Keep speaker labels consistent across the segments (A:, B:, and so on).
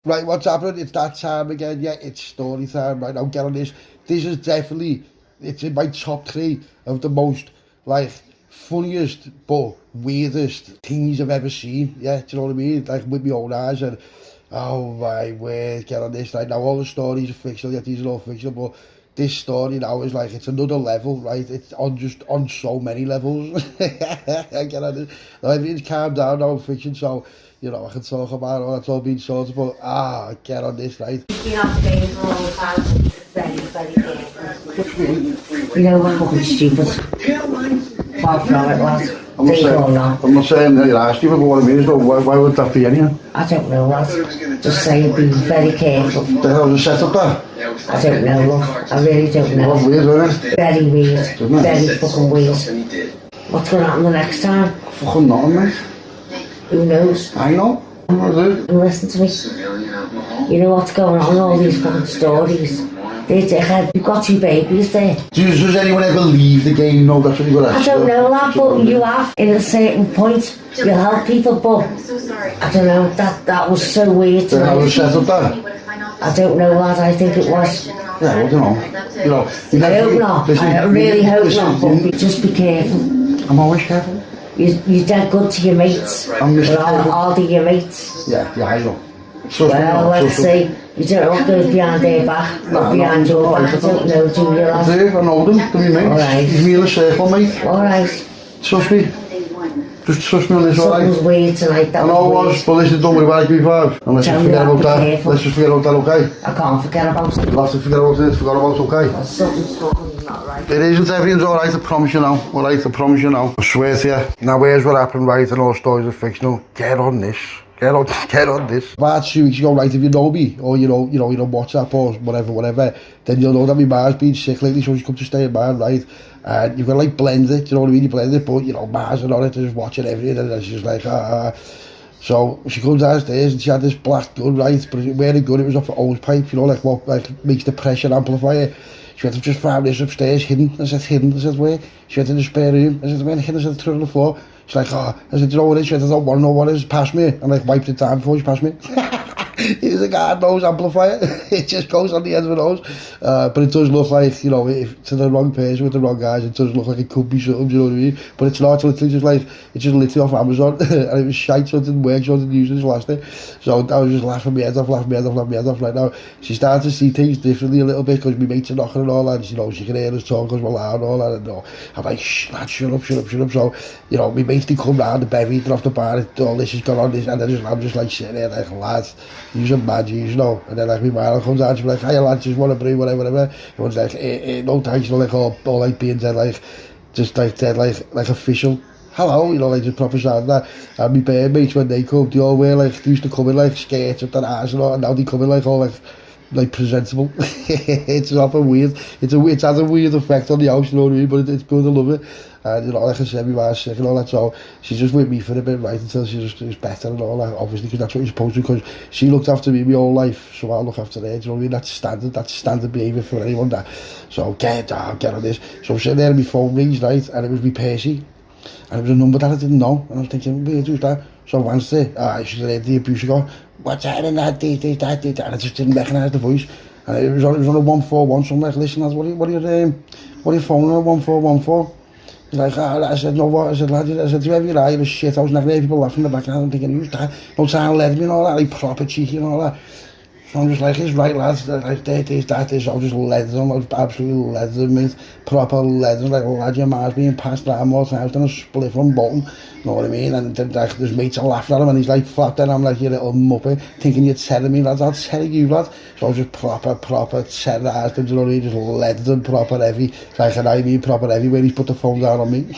A: Right, what's happening? It's that time again. Yeah, it's story time right now. Get on this. This is definitely, it's in my top 3 of the most, like, funniest but weirdest things I've ever seen. Yeah, do you know what I mean? Like, with my own eyes. And oh my word, get on this. Right now, all the stories are fictional. Yeah, these are all fictional, but this story now is like, it's another level, right? It's on so many levels. Get on this. Now, everything's calmed down now in fiction, so you know, I can talk about it, that's all being sorted, but get on this, right?
B: You have to be for all the time. Very, very careful. You know what fucking stupid. Far from it, lad.
A: I'm not saying that you're asking for what I mean, but why would that be anyhow?
B: I don't know, lad. Just say be very careful.
A: The hell was set up there?
B: I don't know, love. I really don't know.
A: That's weird, isn't it?
B: Very weird. Very fucking weird. What's going to happen the next time?
A: Fucking nothing, mate.
B: Who knows?
A: I know.
B: Listen to me. You know what's going on, all these fucking stories. You've got 2 babies there.
A: Does anyone ever leave the game? No, that's what you've got to ask.
B: I don't know, lad, but you have. In a certain point, you'll help people, but I don't know, that was so weird.
A: The hell was set up there?
B: I don't know, lad, I think it was.
A: Yeah, well, I don't know. You know,
B: I hope not. I really hope not, but just be careful.
A: I'm always careful.
B: You're dead good to your mates.
A: I'm just careful.
B: All to your mates.
A: Yeah, I know.
B: Well, let's see. You don't know what goes behind their back, not behind your back. I don't know, do you, lad?
A: I do, I know them, do you mate?
B: Alright.
A: He's me in a circle, mate.
B: Alright.
A: Trust me. Just trust me on this, alright?
B: Something's weird tonight,
A: I know it was, but listen, don't worry about it, G5. And let's just forget about that. Let's just forget about that, okay?
B: I can't forget about it.
A: You'll have to forget about it, forget about it, okay?
B: Something's fucking not right.
A: It isn't, everything's alright, I promise you now. Alright, I promise you now. I swear to you. Now, here's what happened, right, and all stories are fictional. Get on this. Get on this. About 2 weeks ago, right, if you know me, or you know WhatsApp or whatever, then you'll know that my Mar's been sick lately, so she's come to stay in mine, right? And you've got to like blend it, you know what I mean? You blend it, but you know, Mar's on it, just watching everything, and then she's like, So she comes downstairs and she had this black gun, right? But it weren't a gun, it was off an hose pipe, you know, like what makes the pressure amplifier. She went, I've just found this upstairs, hidden. I said, hidden? I said, where? She went in the spare room. I said, where hidden? I said, through on the floor. She's like, I said, you know what it is? She went, I don't want to know what it is, pass me. And like wiped it down before she passed me. It's a guard nose amplifier. It just goes on the end of the nose. But it does look like, you know, if to the wrong person with the wrong guys, it does look like it could be something, you know what I mean? But it's not, it's literally just like, it's just literally off Amazon. And it was shite, so it didn't work, so I didn't use it last day. So I was just laughing my head off right now. She started to see things differently a little bit, because my mates are knocking and all that, and you know, she can hear us talk because we're loud and all that, and you know, I'm like, shh, lad, shut up. So, you know, my mates, they come round, the bevy, they're off the bar, all this has gone on, this, and I'm just like sitting there like, lads, you're mad, you know, and then like my mile comes out, she's like, hey lads, just want a brew, whatever. Everyone's like, no thanks, you know, like all like being dead, like, just like dead, like official. Hello, you know, like just proper sound that. And my band mates, when they come, they all wear like, they used to come in like skirts with their ass and all, and now they come in like all like presentable. It's not weird. It has a weird effect on the house, you know what I mean? But it's good, I love it. And you know, like I said, my mom's sick and all that, so she's just with me for a bit, right, until she just is better and all that, obviously, because that's what you're supposed to, because she looked after me my whole life, so I'll look after her, do you know what I mean? That's standard behaviour for anyone, that. So get on this. So I'm sitting there and my phone rings, right, and it was me Percy, and it was a number that I didn't know, and I was thinking, who's that? So I answered it, she said, the abuser go, what's happening, that, and I just didn't recognise the voice. And it was on a 141, so I'm like, listen, lads, what are you phoning on 1414? He's like, I said, no, what? I said, lad, I said, do you have your eye of shit? I was not hearing people laughing in the background, I'm thinking, who's that? No time to let me and all that, like proper cheeky and all that. So I'm just like, it's right, lads, like, that is, I'll just leather them, I was absolutely leather them, mate, proper leather, like, lad, your man's being passed around more times than a split from bottom, you know what I mean? And then, like, there's mates are laughing at him, and he's like, flat there, I'm like, you little muppet, thinking you're telling me, lads, I'll tell you, lad. So I was just proper terrorised them, you know what I mean? Just leathered them proper heavy, like, and I mean proper heavy, when he put the phone down on me.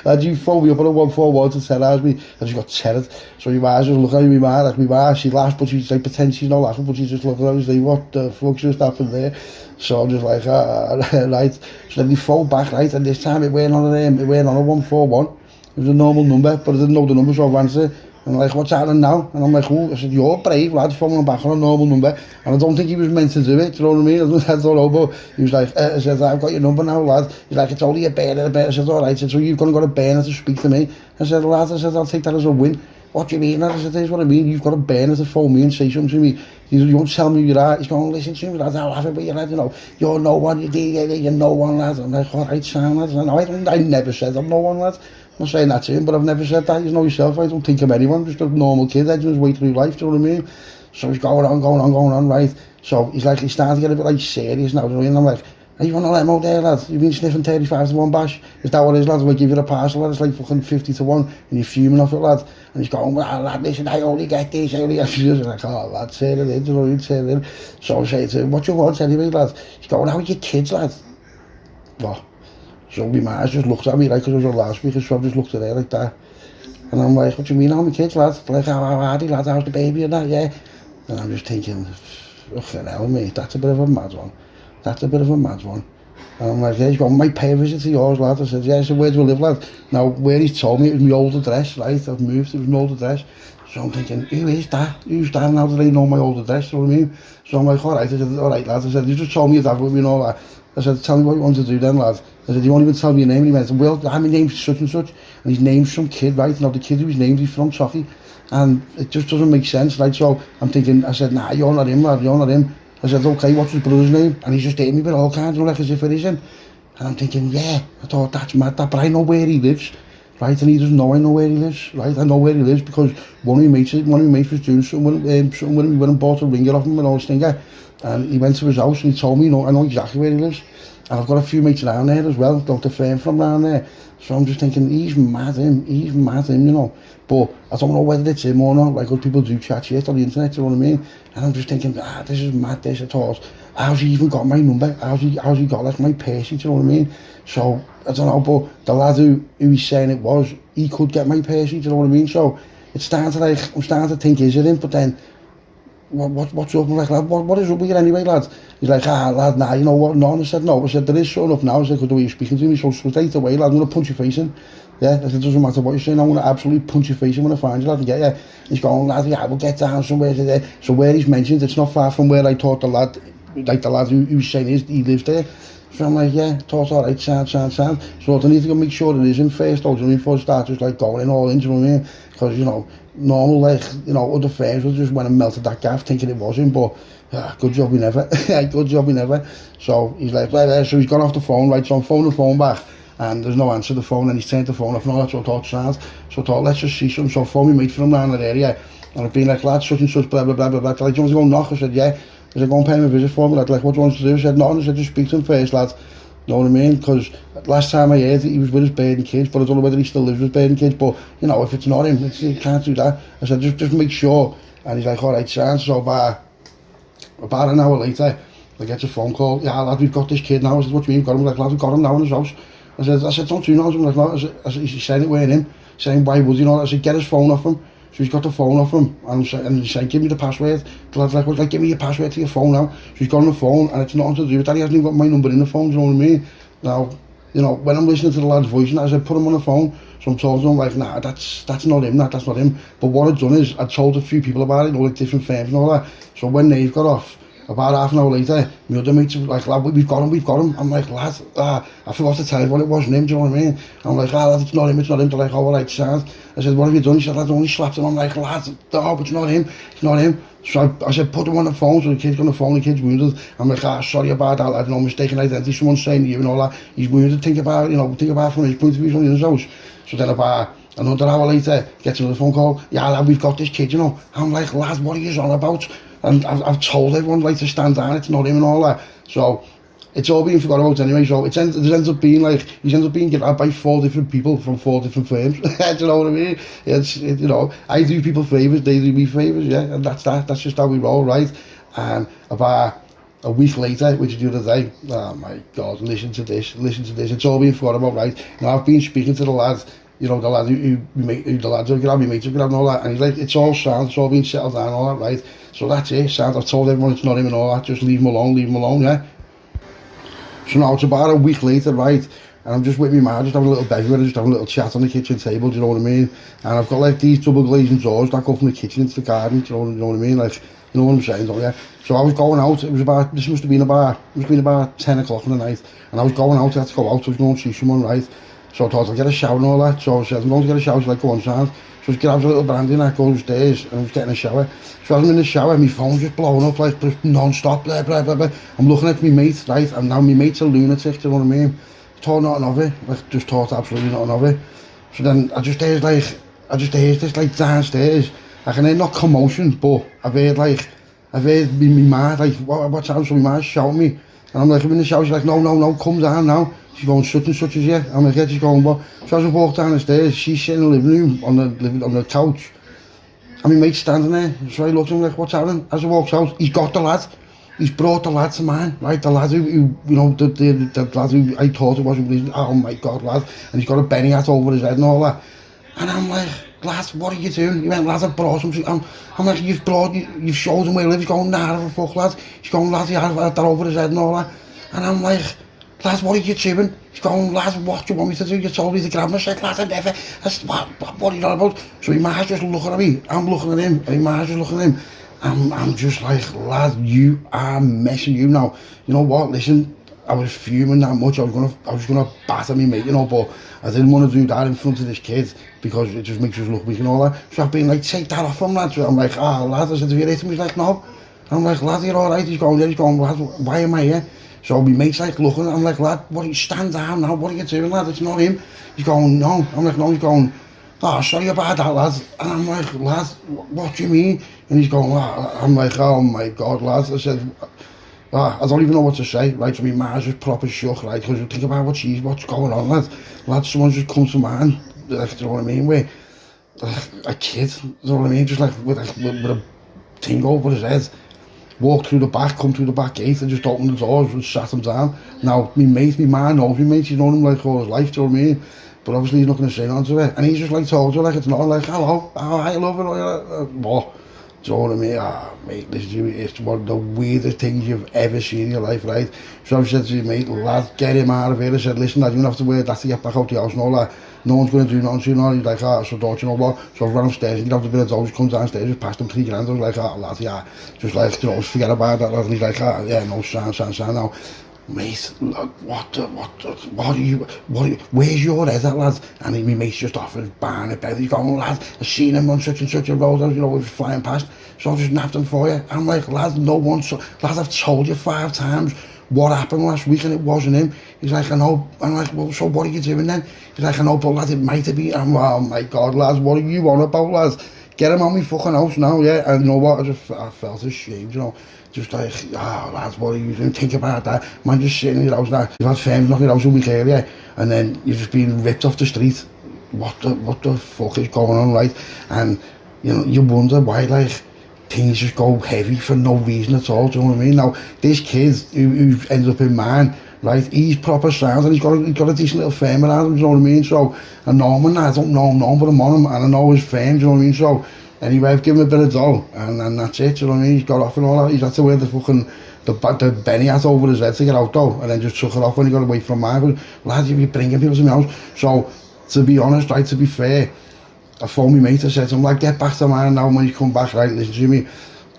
A: Lad, you phoned me up on a 141 to terrorise me, I just got terrored. So your ma's just looking at me, like, my ma, she laughs, but she's like, pretend she's not laughing, but she's just looking at me, like, what the fuck's just happened there? So I'm just like, right. So then they phone back, right, and this time it weren't on a 141. It was a normal number, but I didn't know the number, so I answered. And I'm like, what's happening now? And I'm like, oh, I said, you're brave, lad, phoning back on a normal number. And I don't think he was meant to do it, do you know what I mean? I don't know, but he was like, I said, I've got your number now, lad. He's like, it's only a burner. I said, all right. I said, so you've got to burner to speak to me. I said, lad, I'll take that as a win. what do you mean? I said, here's what I mean. You've got a burner to phone me and say something to me. You won't tell me who you are. He's going, listen to me, lad, I'll have it with you, lad, you know. You're no one, you're no one, lad. I'm like, all right, Sam, lad. I never said I'm no one, lad. I'm not saying that to him, but I've never said that. You know yourself, I don't think of anyone. Just a normal kid, edging his way through life, do you know what I mean? So he's going on, right? So he's like, he's starting to get a bit like serious now, do you know what I mean? I'm like, are you on a limo there, lad? You've been sniffing 35 to 1 bash? Is that what it is, lad? If I give you a parcel, lad, it's like fucking 50 to 1, and you're fuming off it, lad. And he's going, well, lad, listen, I only get this, I only get this. I'm like, oh, lad, say it in, you know what I mean, say it in. So I say to him, what do you want anyway, lad? He's going, how are your kids, lad? What? So my ma's just looked at me, like, because I was on loudspeaker, so I've just looked at her like that. And I'm like, what do you mean, how my kids, lad? Like, how are they, lad? How's the baby and that, yeah? And I'm just thinking, fucking hell, mate, that's a bit of a mad one. That's a bit of a mad one. And I'm like, yeah, he's going, might pay a visit to yours, lad. I said, yeah. So where do you live, lad? Now, where he's told me, it was my old address, right? I've moved, it was my old address. So I'm thinking, who is that? Who's that? And how do they know my old address, you know what I mean? So I'm like, all right. I said, all right, lad. I said, you just told me your dad with me and all that. I said, tell me what you want to do then, lad. I said, you won't even tell me your name. And he went, well, my name's such and such. And his name's some kid, right? Now, the kid whose name he's from Chucky. And it just doesn't make sense, right? So I'm thinking, I said, nah, you're not him, lad, you're not him. I said, okay, what's his brother's name? And he's just hitting me with all kinds, you know, like as if it isn't. And I'm thinking, yeah, I thought that's mad, that, but I know where he lives, right? And he doesn't know I know where he lives, right? I know where he lives because one of my mates was doing something with him, we went and bought a ringer off him and all this thing, and he went to his house and he told me, you know, I know exactly where he lives. And I've got a few mates around there as well, Dr. Fern from around there. So I'm just thinking, he's mad him, you know. But I don't know whether it's him or not, like other people do chat shit on the internet, you know what I mean? And I'm just thinking, this is mad, this, I thought, how's he even got my number? How's he got like my Percy, do you know what I mean? So, I don't know, but the lad who he's saying it was, he could get my Percy, do you know what I mean? So, it's starting to like, I'm starting to think, is it him? But then, what's up? I'm like, lad, what is up with you anyway, lad? He's like, lad, nah, you know what, no. I said, no. I said, there is something up now. I said, the way you're speaking to me, so straight away, lad, I'm going to punch your face in. Yeah, I said, it doesn't matter what you're saying, I'm going to absolutely punch your face in when I find you, lad, and get you. He's going, lad, yeah, we'll get down somewhere today. So where he's mentioned, it's not far from where I thought the lad who's saying he lives there. So I'm like, yeah, thought all right, sound. So I need to go make sure it is him first, though, do you know what I mean, before I start just like going in all in, do you know what I mean? Because, you know, normal, like, you know, other firms will just went and melted that gaff thinking it was him, but good job we never. Good job we never. So he's like, right, so he's gone off the phone, right, so I'm phoning the phone back, and there's no answer to the phone, and he's turned the phone off, and all that, so I thought, sound. So I thought, let's just see something. So I phoned my mate from around that area, and I've been like, lad, such and such, blah, blah, blah, blah, blah. Like, do you want to go knock? I said, yeah. I said, go and pay him a visit for me, lad. Like, what do you want to do? I said, no, I said, just speak to him first, lad. You know what I mean? Because last time I heard he was with his bird and kids, but I don't know whether he still lives with bird and kids, but, you know, if it's not him, you can't do that. I said, just make sure. And he's like, all right, sound. So about an hour later, I get a phone call. Yeah, lad, we've got this kid now. I said, what do you mean, got him? Like, lad, we've got him now in his house. I said, don't you know him? Like, no. I said, he's saying it weren't him. Saying, why would you know? I said, get his phone off him. So he's got the phone off him, and he's saying, give me the password. The lad's like, give me your password to your phone now. So he's got on the phone, and it's nothing to do with that. He hasn't even got my number in the phone, do you know what I mean? Now, you know, when I'm listening to the lad's voice, and I said, put him on the phone. So I'm talking to him like, nah, that's not him, that's not him. But what I'd done is, I'd told a few people about it, all like different firms and all that. So when they've got off, about half an hour later, my other mates were like, lad, we've got him. I'm like, lad, I forgot to tell everyone it wasn't him, do you know what I mean? I'm like, lad, it's not him. They're like, oh, all right, sound. I said, what have you done? He said, lad, I only slapped him. I'm like, lad, no, it's not him. So I said, put him on the phone. So the kid's on the phone, the kid's wounded. I'm like, sorry about that, lad, no mistaken identity. Someone's saying to you and all that, he's wounded. Think about from his point of view, he's only in his house. So then about another hour later, gets another phone call. Yeah, lad, we've got this kid, you know. I'm like, lad, what are you on about? And I've told everyone like to stand down, it's not him and all that. So it's all being forgot about anyway. So it ends up being like, he ends up being given out by 4 different people from 4 different firms. Do you know what I mean? You know, I do people favours, they do me favours, yeah, and that's just how we roll, right? And about a week later, which is the other day, oh my God, listen to this, it's all being forgot about, right? Now I've been speaking to the lad, you know, the lad who the lads who grab me mates who grab and all that, and he's like, it's all sound, it's all been settled down and all that, right? So that's it, sound. I've told everyone it's not him and all that, just leave him alone, yeah? So now it's about a week later, right? And I'm just with me man, just having a little bevy with her, just having a little chat on the kitchen table, do you know what I mean? And I've got like these double glazing doors that go from the kitchen into the garden, do you know what I mean? Like, you know what I'm saying, don't you? So I was going out, this must have been about 10 o'clock in the night, and I was going out, I had to go out, I was going to see someone, right? So I thought I'd get a shower and all that, so I said, I'm going to get a shower, she's like, go on, sound. So So he grabs a little brandy and that, goes upstairs, and I was getting a shower. So as I'm in the shower, my phone's just blowing up, like, just non-stop, blah, blah, blah, blah. I'm looking at my mate, right, and now my mate's a lunatic, do you know what I mean? Thought nothing of it, like, just thought absolutely nothing of it. So then I just heard this, like, downstairs. I can hear not commotion, but I've heard me ma, like, what's happening? So my ma's shouting me. And I'm like, I'm in the shower, she's like, no, come down now. She's going, such and such as you. I'm like, yeah, she's going, what? So as I walk down the stairs, she's sitting in the living room on the couch. And my mate's standing there. So I look at him like, what's happening? As I walks out, he's got the lad. He's brought the lad to mine, right? The lad who you know, the lad who I thought it was, oh my God, lad. And he's got a Benny hat over his head and all that. And I'm like, lad, what are you doing? He went, lad, I've brought something. I'm like, you've showed him where he lives. He's going, nah, I fuck, lad. He's going, lad, he had that over his head and all that. And I'm like, lad, what are you doing? He's going, lad, what do you want me to do? You told me to grab him. I said, lad, I never. What are you on about? So my ma's just looking at me. I'm looking at him. And my ma's just looking at him. I'm just like, lad, you are messing you now. You know what? Listen, I was fuming that much. I was gonna batter me mate, you know, but I didn't want to do that in front of this kid because it just makes us look weak and all that. So I've been like, take that off him, lad. So I'm like, lad, I said, have you hit him? He's like, no. I'm like, lad, you're alright. He's going, lad, why am I here? So my mate's like looking, I'm like, lad, what are you, stand down now, what are you doing, lad? It's not him. He's going, no. I'm like, no. He's going, oh, sorry about that, lad. And I'm like, lad, what do you mean? And he's going, I'm like, oh my God, lad. I said, I don't even know what to say, right? So my ma's just proper shook, right? Because you think about what's going on, lad. Lad, someone's just come to man, like, do you know what I mean? With a kid, do you know what I mean? Just like with a thing over his head. Walked through the back, come through the back gate and just opened the doors and sat him down. Now, my ma knows me mate, she's known him like all his life, do you know what I mean? But obviously he's not going to say nothing to it. And he's just like told her, like it's not like, hello, I love it, what? Do you know what I mean? Mate, listen, it's one of the weirdest things you've ever seen in your life, right? So I said to you, mate, lad, get him out of here. I said, listen, lad, you don't have to wear that to get back out the house and all that. No one's going to do nothing to you, no. He's like, so don't you know what? So I ran upstairs and he grabbed a bit of dough, just comes downstairs, just passed him $3 grand. I was like, lad, yeah. Just like, you know, forget about that, lad. And he's like, yeah, no, sound now. Mate, look, what are you, where's your head at, lad? And my mate's just off his barn at bed. He's going, lad, I've seen him on such and such a road, you know, we was flying past. So I just napped him for you. I'm like, lad, no one, lad, I've told you 5 times what happened last week and it wasn't him. He's like, I know. I'm like, well, so what are you doing then? He's like, I know, but lad, it might have been. I'm like, oh my God, lads, what are you on about, lads? Get him out my fucking house now, yeah? And you know what, I felt ashamed, you know. Just like, lads, what are you doing? Think about that. Man, just sitting in your house now. You've had friends knocking your house a week earlier, and then you're just being ripped off the street. What the fuck is going on, right? And, you know, you wonder why, like, things just go heavy for no reason at all, do you know what I mean? Now, this kid who ends up in mine, right, he's proper sound and he's got a decent little fame around him, do you know what I mean? So, I know him and I don't know him, but I'm on him and I know his fame, do you know what I mean? So, anyway, I've given him a bit of dough and that's it, do you know what I mean? He's got off and all that. He's had to wear the fucking, the Benny hat over his head to get out though, and then just took it off when he got away from mine. But, lads, you're bringing people to my house. So, to be honest, right, to be fair, I phoned my mate, I said to him, like, get back to mine now when you come back, right, listen to me.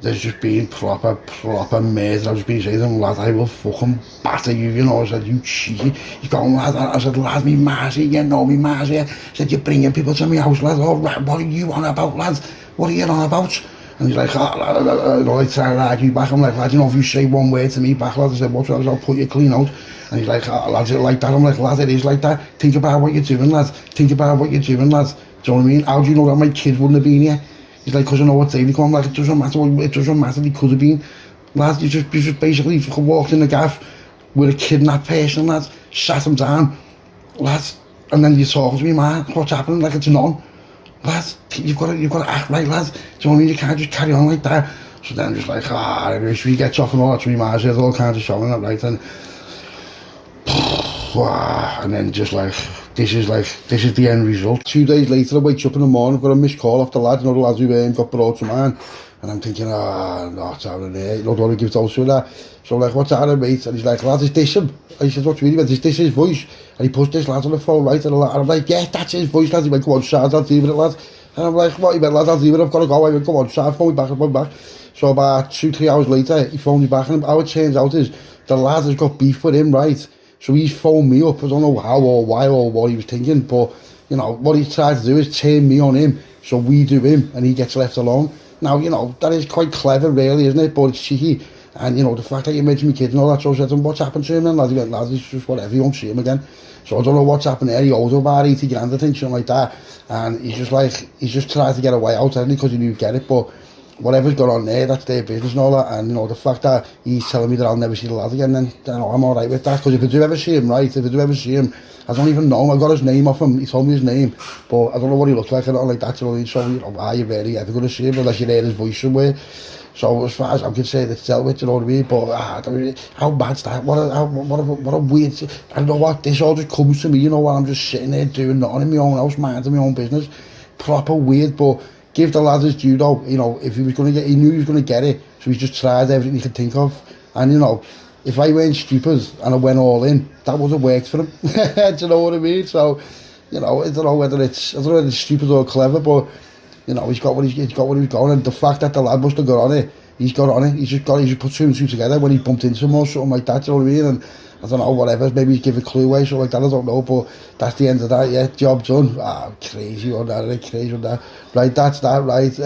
A: There's just been proper murder. I've just been saying to him, lad, I will fucking batter you, you know. I said, you cheeky. He's going, lad, I said, lad, me ma's here, you know me ma's here. I said, you're bringing people to my house, lad. Oh, right, what are you on about, lad? What are you on about? And he's like, like trying to argue back. I'm like, lad, you know, if you say one word to me back, lad, I said, what's that? I'll put you clean out. And he's like, lad, is it like that? I'm like, lad, it is like that. Think about what you're doing, lad. Think about what you're doing, lad. Do you know what I mean? How do you know that my kids wouldn't have been here? He's like, because I know what day they come. Like, it doesn't matter, they could have been. Lad, you just basically fucking walked in the gaff with a kidnapped person, lad, sat him down, lad, and then you're talking to me, man, what's happening? Like it's none. Lad, you've got to act right, lad. Do you know what I mean? You can't just carry on like that. So then I'm just like, if he gets off and all that, to me, man, there's all kinds of showing up, right? And then just like, this is the end result. 2 days later, I wake up in the morning, I've got a missed call off the lad, you know, the lads who got brought to mine. And I'm thinking, no, it's out of there, you know, don't want to give those to that. So I'm like, what's that, mate? And he's like, lad, is this him? I said, what do you mean? Is this his voice? And he puts this lad on the phone, right? And I'm like, yeah, that's his voice, lad. He went, come on, Sarge, I'll deal with it, lad. And I'm like, what? He went, lad, I'll deal with it, I've got to go. I went, come on, Sarge, phone me back. So about 2-3 hours later, he phoned me back, and how it turns out is, the lad has got beef with him, right? So he's phoned me up. I don't know how or why or what he was thinking, but, you know, what he tried to do is turn me on him so we do him and he gets left alone. Now, you know, that is quite clever really, isn't it? But it's cheeky. And, you know, the fact that you mentioned my kids and all that, so I said to him, what's happened to him then, lad? He went, lad, it's just whatever, you won't see him again. So I don't know what's happened there. He owes about 80 grand, I think, something like that. And he's just tried to get away out, hasn't he, because he knew he'd get it. But whatever's going on there, that's their business and all that. And, you know, the fact that he's telling me that I'll never see the lad again, then you know, I'm all right with that. Because if I do ever see him, right, if I do ever see him, I don't even know him. I got his name off him. He told me his name, but I don't know what he looks like or nothing like that. You know, so, you know, are you really ever going to see him unless you hear his voice somewhere? So as far as I'm concerned, it's dealt with, you know what I mean? But how bad's that? What a weird... I don't know what, this all just comes to me, you know, while I'm just sitting there doing nothing in my own house, minding my own business. Proper weird, but give the lad his due though. You know, if he was going to get... He knew he was going to get it, so he's just tried everything he could think of. And, you know, if I weren't stupid and I went all in, that would have worked for him. Do you know what I mean? So, you know, I don't know whether it's stupid or clever, but... You know, he's got what he was going, and the fact that the lad must have got on it, he's got on it. He's just put two and two together when he bumped into him or something like that. You know what I mean? And I don't know, whatever. Maybe he's give a clue away, something like that. I don't know, but that's the end of that. Yeah, job done. Ah, crazy on that, crazy on that. Right, that's that. Right.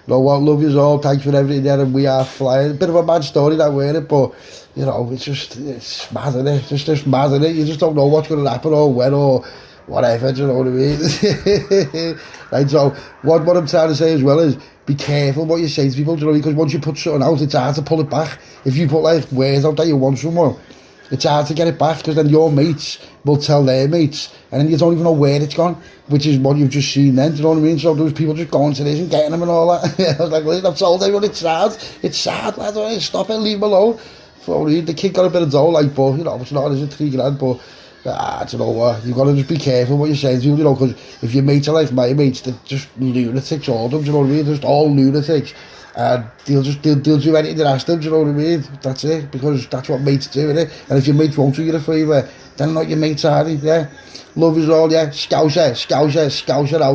A: No, what, love you all. Thanks for everything there, and we are flying. A bit of a mad story that we're it, but you know, it's mad, isn't it? It's just mad, isn't it? You just don't know what's going to happen or when or whatever, do you know what I mean? Right, so what I'm trying to say as well is be careful what you say to people, do you know what I mean? Because once you put something out, it's hard to pull it back. If you put like words out that you want someone, it's hard to get it back, because then your mates will tell their mates, and then you don't even know where it's gone, which is what you've just seen then, do you know what I mean? So those people just going to this and getting them and all that. I was like, listen, I've told everyone it's sad, lads, stop it, leave him alone. So the kid got a bit of dough, like, but, you know, it's not, it's 3 grand, but do you know what, you've got to just be careful what you're saying to people, you know, because if your mates are like my mates, they're just lunatics, all of them, do you know what I mean? They're just all lunatics, and they'll do anything they ask them, do you know what I mean? That's it, because that's what mates do, innit? And if your mates won't do you a favour, then not your mates, are they? Yeah? Love is all, yeah? Scouser out.